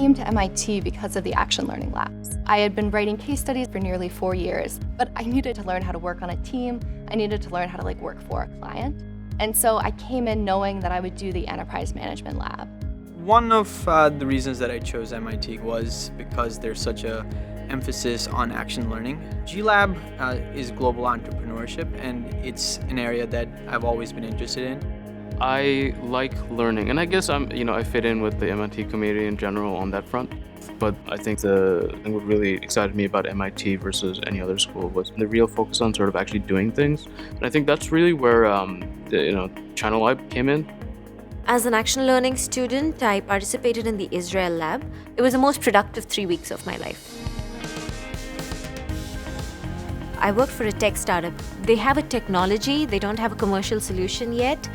came to MIT because of the Action Learning Labs. I had been writing case studies for nearly 4 years, but I needed to learn how to work on a team. I needed to learn how to work for a client. And so I came in knowing that I would do the Enterprise Management Lab. One of the reasons that I chose MIT was because there's such a emphasis on action learning. G-Lab is global entrepreneurship, and it's an area that I've always been interested in. I like learning, and I guess I fit in with the MIT community in general on that front. But I think the thing what really excited me about MIT versus any other school was the real focus on sort of actually doing things. And I think that's really where Channel Lab came in. As an action learning student, I participated in the Israel lab. It was the most productive 3 weeks of my life. I worked for a tech startup. They have a technology, they don't have a commercial solution yet,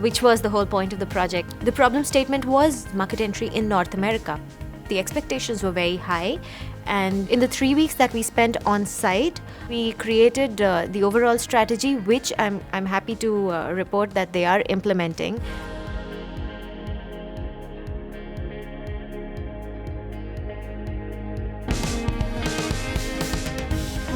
which was the whole point of the project. The problem statement was market entry in North America. The expectations were very high, and in the 3 weeks that we spent on site, we created the overall strategy, which I'm happy to report that they are implementing.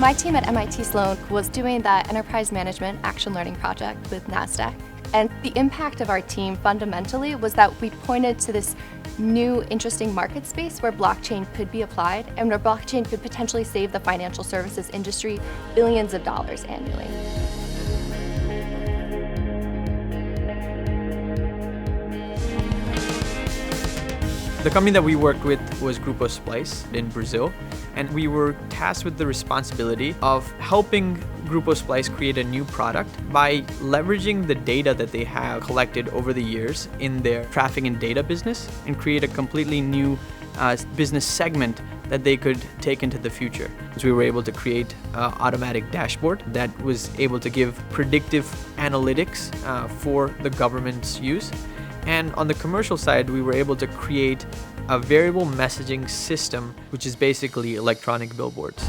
My team at MIT Sloan was doing the Enterprise Management Action Learning project with NASDAQ. And the impact of our team fundamentally was that we pointed to this new interesting market space where blockchain could be applied and where blockchain could potentially save the financial services industry billions of dollars annually. The company that we worked with was Grupo Splice in Brazil, and we were tasked with the responsibility of helping Grupo Splice create a new product by leveraging the data that they have collected over the years in their traffic and data business and create a completely new business segment that they could take into the future. So we were able to create an automatic dashboard that was able to give predictive analytics for the government's use. And on the commercial side, we were able to create a variable messaging system, which is basically electronic billboards.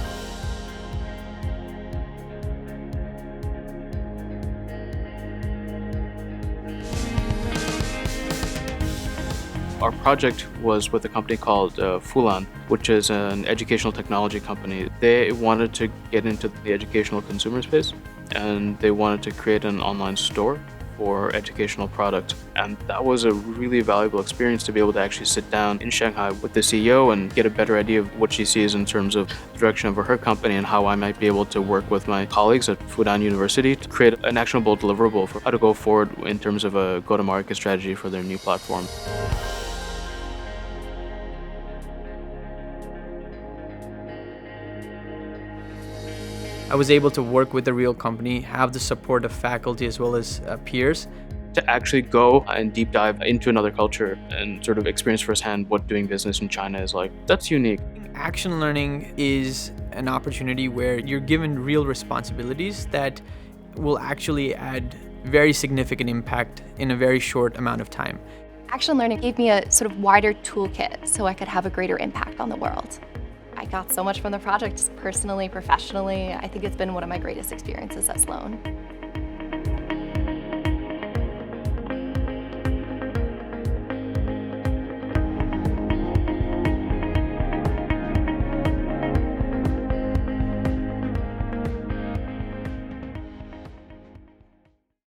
Our project was with a company called Fulan, which is an educational technology company. They wanted to get into the educational consumer space, and they wanted to create an online store for educational product. And that was a really valuable experience to be able to actually sit down in Shanghai with the CEO and get a better idea of what she sees in terms of the direction of her company and how I might be able to work with my colleagues at Fudan University to create an actionable deliverable for how to go forward in terms of a go-to-market strategy for their new platform. I was able to work with a real company, have the support of faculty as well as peers. To actually go and deep dive into another culture and sort of experience firsthand what doing business in China is like, that's unique. Action learning is an opportunity where you're given real responsibilities that will actually add very significant impact in a very short amount of time. Action learning gave me a sort of wider toolkit so I could have a greater impact on the world. I got so much from the project, personally, professionally. I think it's been one of my greatest experiences at Sloan.